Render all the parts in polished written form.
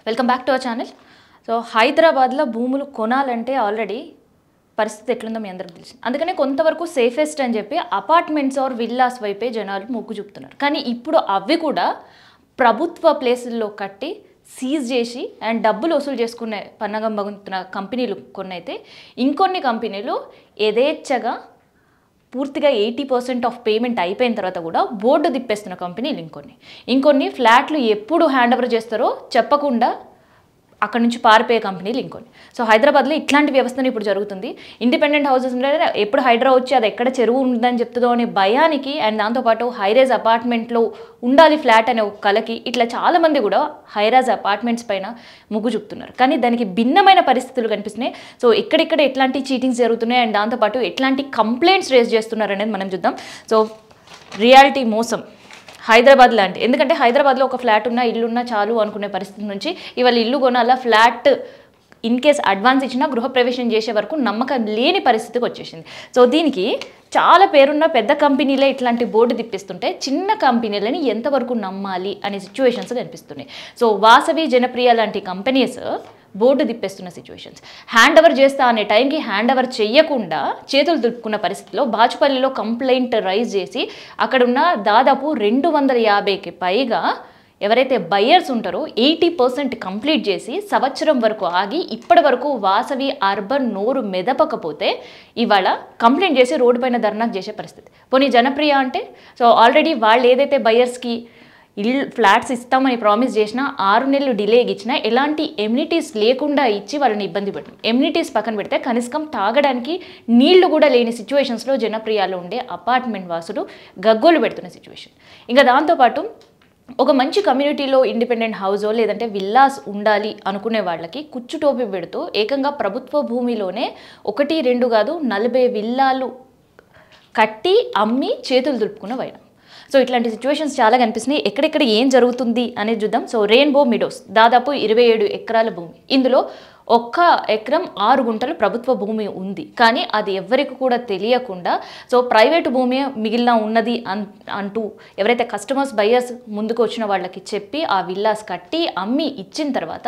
Welcome back to our channel. So హైదరాబాద్లో భూములు కొనాలంటే ఆల్రెడీ పరిస్థితి ఎట్లుందో మీ అందరికి తెలిసింది. అందుకనే కొంతవరకు సేఫెస్ట్ అని చెప్పి అపార్ట్మెంట్స్ ఆర్ విల్లాస్ వైపే జనాలు మొగ్గు చూపుతున్నారు. కానీ ఇప్పుడు అవి కూడా ప్రభుత్వ ప్లేసుల్లో కట్టి సీజ్ చేసి అండ్ డబ్బులు వసూలు చేసుకునే పన్నగం బాగుతున్న కంపెనీలు కొన్ని అయితే, ఇంకొన్ని కంపెనీలు యథేచ్ఛగా పూర్తిగా 80% ఆఫ్ పేమెంట్ అయిపోయిన తర్వాత కూడా బోర్డు తిప్పేస్తున్న కంపెనీలు ఇంకొన్ని ఫ్లాట్లు ఎప్పుడు హ్యాండ్ ఓవర్ చేస్తారో చెప్పకుండా అక్కడ నుంచి పారిపోయే కంపెనీలు ఇంకొన్ని. సో హైదరాబాద్లో ఇట్లాంటి వ్యవస్థను ఇప్పుడు జరుగుతుంది. ఇండిపెండెంట్ హౌసెస్ ఉంటే ఎప్పుడు హైడ్రా వచ్చి అది ఎక్కడ చెరువు ఉందని చెప్తుందో అనే భయానికి అండ్ దాంతోపాటు హైరేజ్ అపార్ట్మెంట్లో ఉండాలి ఫ్లాట్ అనే ఒక కలకి ఇట్లా చాలామంది కూడా హైరేజ్ అపార్ట్మెంట్స్ పైన మొగ్గు చూపుతున్నారు. కానీ దానికి భిన్నమైన పరిస్థితులు కనిపిస్తున్నాయి. సో ఎక్కడెక్కడ ఎట్లాంటి చీటింగ్స్ జరుగుతున్నాయి అండ్ దాంతోపాటు ఎట్లాంటి కంప్లైంట్స్ రేజ్ చేస్తున్నారు అనేది మనం చూద్దాం. సో రియాలిటీ మోసం హైదరాబాద్ లాంటి, ఎందుకంటే హైదరాబాద్లో ఒక ఫ్లాట్ ఉన్నా ఇల్లున్నా చాలు అనుకునే పరిస్థితి నుంచి ఇవాళ ఇల్లు కొనాలా, ఫ్లాట్ ఇన్ కేస్ అడ్వాన్స్ ఇచ్చినా గృహప్రవేశం చేసే వరకు నమ్మకం లేని పరిస్థితికి వచ్చేసింది. సో దీనికి చాలా పేరున్న పెద్ద కంపెనీలే ఇట్లాంటి బోర్డు తిప్పిస్తుంటే చిన్న కంపెనీలని ఎంతవరకు నమ్మాలి అనే సిచ్యువేషన్స్ కనిపిస్తున్నాయి. సో వాసవి, జనప్రియ లాంటి కంపెనీస్ బోర్డు తిప్పేస్తున్న సిచ్యువేషన్స్. హ్యాండ్ ఓవర్ చేస్తా అనే టైంకి హ్యాండ్ ఓవర్ చేయకుండా చేతులు దులుపుకున్న పరిస్థితిలో బాచుపల్లిలో కంప్లైంట్ రైజ్ చేసి అక్కడున్న దాదాపు 250కి పైగా ఎవరైతే బయ్యర్స్ ఉంటారో 80% కంప్లీట్ చేసి సంవత్సరం వరకు ఆగి ఇప్పటి వరకు వాసవి అర్బన్ నోరు మెదపకపోతే ఇవాళ కంప్లైంట్ చేసి రోడ్డు పైన ధర్నాకు చేసే పరిస్థితి. పోనీ జనప్రియ అంటే సో ఆల్రెడీ వాళ్ళు ఏదైతే బయ్యర్స్కి ఫ్లాట్స్ ఇస్తామని ప్రామిస్ చేసినా 6 నెలలు డిలే ఇచ్చినా ఎలాంటి ఎమ్యూనిటీస్ లేకుండా ఇచ్చి వాళ్ళని ఇబ్బంది పెట్టడం. ఎమ్యూనిటీస్ పక్కన పెడితే కనీసం తాగడానికి నీళ్లు కూడా లేని సిచ్యువేషన్స్లో జనప్రియాలో ఉండే అపార్ట్మెంట్ వాసులు గగ్గోలు పెడుతున్న సిచ్యువేషన్. ఇంకా దాంతోపాటు ఒక మంచి కమ్యూనిటీలో ఇండిపెండెంట్ హౌజో లేదంటే విల్లాస్ ఉండాలి అనుకునే వాళ్ళకి కుచ్చుటోపి పెడుతూ ఏకంగా ప్రభుత్వ భూమిలోనే 1, 2 కాదు 40 విల్లాలు కట్టి అమ్మి చేతులు దులుపుకున్న వైనం. సో ఇట్లాంటి సిచ్యువేషన్స్ చాలా కనిపిస్తున్నాయి. ఎక్కడెక్కడ ఏం జరుగుతుంది అనేది చూద్దాం. సో రెయిన్బో మిడోస్ దాదాపు 27 ఎకరాల భూమి, ఇందులో 1 ఎకరం 6 గుంటలు ప్రభుత్వ భూమి ఉంది. కానీ అది ఎవరికి కూడా తెలియకుండా సో ప్రైవేటు భూమి మిగిలిన ఉన్నది అంటూ ఎవరైతే కస్టమర్స్ బయ్యర్స్ ముందుకు వచ్చిన వాళ్ళకి చెప్పి ఆ విల్లాస్ కట్టి అమ్మి ఇచ్చిన తర్వాత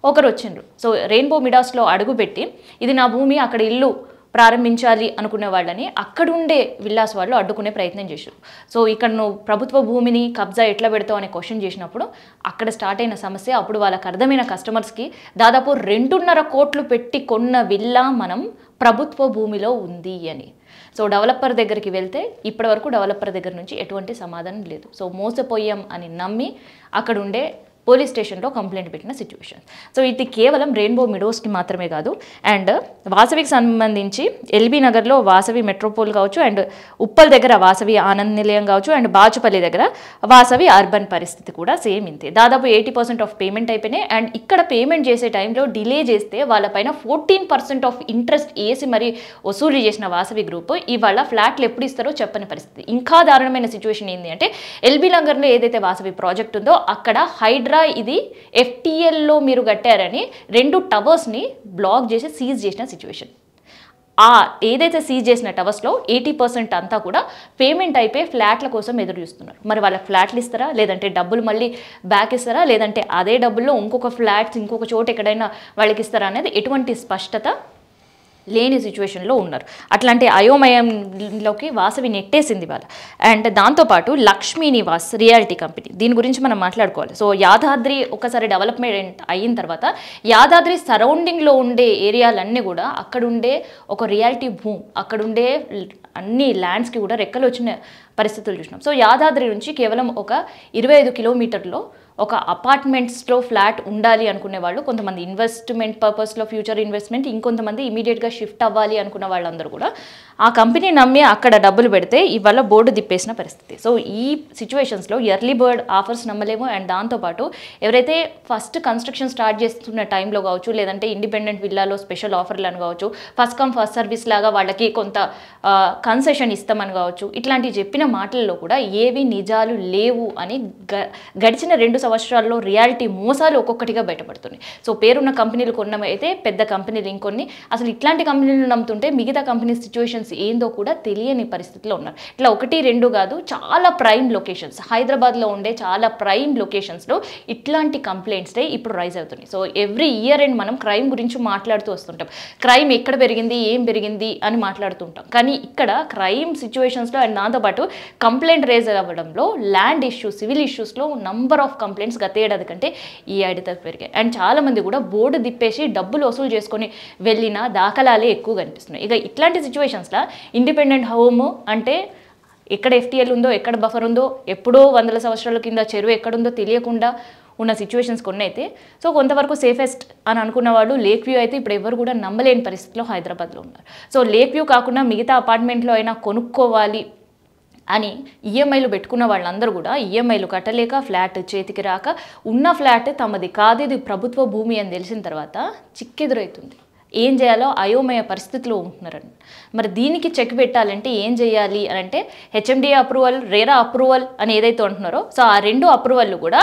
ఒకరు వచ్చిండ్రు. సో రెయిన్బో మిడాస్లో అడుగుపెట్టి ఇది నా భూమి, అక్కడ ఇల్లు ప్రారంభించాలి అనుకునే వాళ్ళని అక్కడుండే విల్లాస్ వాళ్ళు అడ్డుకునే ప్రయత్నం చేశారు. సో ఇక్కడ నువ్వు ప్రభుత్వ భూమిని కబ్జా ఎట్లా పెడతావు అనే క్వశ్చన్ చేసినప్పుడు అక్కడ స్టార్ట్ అయిన సమస్య. అప్పుడు వాళ్ళకి అర్థమైన కస్టమర్స్కి దాదాపు 2.5 కోట్లు పెట్టి కొన్న విల్లా మనం ప్రభుత్వ భూమిలో ఉంది అని. సో డెవలపర్ దగ్గరికి వెళ్తే ఇప్పటి వరకు డెవలపర్ దగ్గర నుంచి ఎటువంటి సమాధానం లేదు. సో మోసపోయాం అని నమ్మి అక్కడుండే పోలీస్ స్టేషన్లో కంప్లైంట్ పెట్టిన సిచ్యువేషన్. సో ఇది కేవలం రెయిన్బో మిడోస్కి మాత్రమే కాదు, అండ్ వాసవికి సంబంధించి ఎల్బీ నగర్లో వాసవి మెట్రోపోల్ కావచ్చు, అండ్ ఉప్పల్ దగ్గర వాసవి ఆనంద్ నిలయం కావచ్చు, అండ్ బాచుపల్లి దగ్గర వాసవి అర్బన్ పరిస్థితి కూడా సేమ్ ఇంతే. దాదాపు 80% ఆఫ్ పేమెంట్ అయిపోయినాయి. అండ్ ఇక్కడ పేమెంట్ చేసే టైంలో డిలే చేస్తే వాళ్ళపైన 14% ఆఫ్ ఇంట్రెస్ట్ వేసి మరి వసూలు చేసిన వాసవి గ్రూప్ ఇవాళ ఫ్లాట్లు ఎప్పుడు ఇస్తారో చెప్పని పరిస్థితి. ఇంకా దారుణమైన సిచ్యువేషన్ ఏంటి అంటే ఎల్బీ నగర్లో ఏదైతే వాసవి ప్రాజెక్ట్ ఉందో అక్కడ హైడ్రా ఇది FTLలో మీరు కట్టారని 2 టవర్స్ని బ్లాక్ చేసి సీజ్ చేసిన సిచ్యువేషన్. ఏదైతే సీజ్ చేసిన టవర్స్లో 80% అంతా కూడా పేమెంట్ అయిపోయి ఫ్లాట్ల కోసం ఎదురు చూస్తున్నారు. మరి వాళ్ళకి ఫ్లాట్లు ఇస్తారా, లేదంటే డబ్బులు మళ్ళీ బ్యాక్ ఇస్తారా, లేదంటే అదే డబ్బుల్లో ఇంకొక ఫ్లాట్స్ ఇంకొక చోట ఎక్కడైనా వాళ్ళకి ఇస్తారా అనేది ఎటువంటి స్పష్టత లేని సిచ్యువేషన్లో ఉన్నారు. అట్లాంటి అయోమయంలోకి వాసవి నెట్టేసింది వాళ్ళ. అండ్ దాంతోపాటు లక్ష్మీ నివాస్ రియాలిటీ కంపెనీ, దీని గురించి మనం మాట్లాడుకోవాలి. సో యాదాద్రి ఒకసారి డెవలప్మెంట్ అయిన తర్వాత యాదాద్రి సరౌండింగ్లో ఉండే ఏరియాలన్నీ కూడా అక్కడుండే ఒక రియాలిటీ భూమి, అక్కడుండే అన్ని ల్యాండ్స్కి కూడా రెక్కలు వచ్చిన పరిస్థితులు చూసినాం. సో యాదాద్రి నుంచి కేవలం ఒక 25 కిలోమీటర్లో ఒక అపార్ట్మెంట్స్లో ఫ్లాట్ ఉండాలి అనుకునే వాళ్ళు, కొంతమంది ఇన్వెస్ట్మెంట్ పర్పస్లో ఫ్యూచర్ ఇన్వెస్ట్మెంట్, ఇంకొంతమంది ఇమీడియట్గా షిఫ్ట్ అవ్వాలి అనుకున్న వాళ్ళందరూ కూడా ఆ కంపెనీ నమ్మి అక్కడ డబ్బులు పెడితే ఇవాళ బోర్డు తిప్పేసిన పరిస్థితి. సో ఈ సిచ్యువేషన్స్లో ఎర్లీ బర్డ్ ఆఫర్స్ నమ్మలేము. అండ్ దాంతోపాటు ఎవరైతే ఫస్ట్ కన్స్ట్రక్షన్ స్టార్ట్ చేస్తున్న టైంలో కావచ్చు, లేదంటే ఇండిపెండెంట్ విల్లాలో స్పెషల్ ఆఫర్లు అని కావచ్చు, ఫస్ట్ కమ్ ఫస్ట్ సర్వీస్ లాగా వాళ్ళకి కొంత కన్సెషన్ ఇస్తామని కావచ్చు, ఇట్లాంటివి చెప్పిన మాటల్లో కూడా ఏవి నిజాలు లేవు అని గడిచిన 2 సంవత్సరాల్లో రియాలిటీ మోసాలు ఒక్కొక్కటిగా బయటపడుతున్నాయి. సో పేరున్న కంపెనీలు కొన్నవైతే పెద్ద కంపెనీలు ఇంకొన్ని, అసలు ఇట్లాంటి కంపెనీలు నమ్ముతుంటే మిగతా కంపెనీ సిచ్యువేషన్స్ ఏందో కూడా తెలియని పరిస్థితిలో ఉన్నారు. ఇట్లా 1-2 కాదు, చాలా ప్రైమ్ లొకేషన్స్, హైదరాబాద్లో ఉండే చాలా ప్రైమ్ లొకేషన్స్లో ఇట్లాంటి కంప్లైంట్స్ ఇప్పుడు రైజ్ అవుతున్నాయి. సో ఎవ్రీ ఇయర్ అండ్ మనం క్రైమ్ గురించి మాట్లాడుతూ వస్తుంటాం. క్రైమ్ ఎక్కడ పెరిగింది, ఏం పెరిగింది అని మాట్లాడుతుంటాం. కానీ ఇక్కడ క్రైమ్ సిచ్యువేషన్స్లో అండ్ దాంతోపాటు కంప్లైంట్ రేజ్ అవ్వడంలో ల్యాండ్ ఇష్యూస్, సివిల్ ఇష్యూస్లో నంబర్ ఆఫ్ కంప్లైంట్స్ గత ఏడాది కంటే ఈ ఏడాది పెరిగాయి. అండ్ చాలామంది కూడా బోర్డు దిప్పేసి డబ్బులు వసూలు చేసుకొని వెళ్ళిన దాఖలాలే ఎక్కువ కనిపిస్తున్నాయి. ఇక ఇట్లాంటి సిచ్యువేషన్స్లో ఇండిపెండెంట్ హోమ్ అంటే ఎక్కడ FTL ఉందో, ఎక్కడ బఫర్ ఉందో, ఎప్పుడో 100 సంవత్సరాల కింద చెరువు ఎక్కడుందో తెలియకుండా ఉన్న సిచ్యువేషన్స్ కొన్ని అయితే, సో కొంతవరకు సేఫెస్ట్ అని అనుకున్న వాళ్ళు లేక్ వ్యూ అయితే ఇప్పుడు ఎవరు కూడా నమ్మలేని పరిస్థితిలో హైదరాబాద్లో ఉన్నారు. సో లేక్ వ్యూ కాకుండా మిగతా అపార్ట్మెంట్లో అయినా కొనుక్కోవాలి అని ఈఎంఐలు పెట్టుకున్న వాళ్ళందరూ కూడా ఈఎంఐలు కట్టలేక ఫ్లాట్ చేతికి రాక, ఉన్న ఫ్లాట్ తమది కాదు, ఇది ప్రభుత్వ భూమి అని తెలిసిన తర్వాత చిక్కెదురవుతుంది. ఏం చేయాలో అయోమయ పరిస్థితిలో ఉంటున్నారని. మరి దీనికి చెక్ పెట్టాలంటే ఏం చేయాలి అని అంటే HMDA అప్రూవల్, రేరా అప్రూవల్ అని ఏదైతే అంటున్నారో, సో ఆ 2 అప్రూవల్ కూడా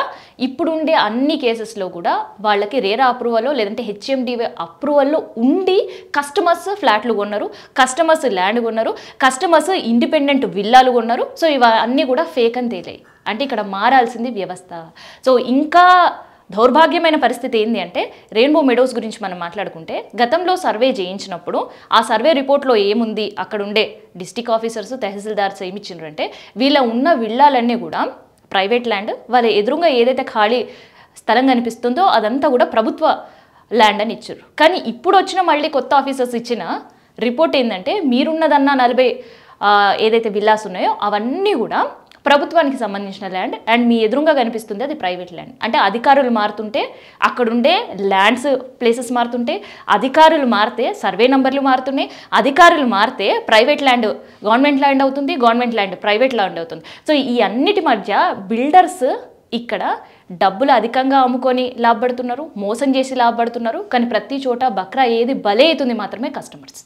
ఇప్పుడుండే అన్ని కేసెస్లో కూడా వాళ్ళకి రేరా అప్రూవల్ లేదంటే HMDA అప్రూవల్లో ఉండి కస్టమర్స్ ఫ్లాట్లు కొన్నారు, కస్టమర్స్ ల్యాండ్ కొన్నారు, కస్టమర్స్ ఇండిపెండెంట్ విల్లాలు కొన్నారు. సో ఇవన్నీ కూడా ఫేక్ అని తేలాయి. అంటే ఇక్కడ మారాల్సింది వ్యవస్థ. సో ఇంకా దౌర్భాగ్యమైన పరిస్థితి ఏంటి అంటే రెయిన్బో మెడోస్ గురించి మనం మాట్లాడుకుంటే, గతంలో సర్వే చేయించినప్పుడు ఆ సర్వే రిపోర్ట్లో ఏముంది, అక్కడ ఉండే డిస్ట్రిక్ట్ ఆఫీసర్స్, తహసీల్దార్స్ ఏమిచ్చిండ్రంటే వీళ్ళ ఉన్న విల్లాలన్నీ కూడా ప్రైవేట్ ల్యాండ్, వాళ్ళ ఎదురుగా ఏదైతే ఖాళీ స్థలం కనిపిస్తుందో అదంతా కూడా ప్రభుత్వ ల్యాండ్ అని ఇచ్చారు. కానీ ఇప్పుడు వచ్చిన మళ్ళీ కొత్త ఆఫీసర్స్ ఇచ్చిన రిపోర్ట్ ఏంటంటే మీరున్నదన్న 40 ఏదైతే విల్లాస్ ఉన్నాయో అవన్నీ కూడా ప్రభుత్వానికి సంబంధించిన ల్యాండ్, అండ్ మీ ఎదురుగా కనిపిస్తుంది అది ప్రైవేట్ ల్యాండ్. అంటే అధికారులు మారుతుంటే అక్కడుండే ల్యాండ్స్ ప్లేసెస్ మారుతుంటే, అధికారులు మారితే సర్వే నంబర్లు మారుతున్నాయి, అధికారులు మారితే ప్రైవేట్ ల్యాండ్ గవర్నమెంట్ ల్యాండ్ అవుతుంది, గవర్నమెంట్ ల్యాండ్ ప్రైవేట్ ల్యాండ్ అవుతుంది. సో ఈ అన్నిటి మధ్య బిల్డర్స్ ఇక్కడ డబ్బులు అధికంగా అమ్ముకొని లాభపడుతున్నారు, మోసం చేసి లాభపడుతున్నారు. కానీ ప్రతి చోట బక్రా ఏది బలే అవుతుంది మాత్రమే కస్టమర్స్.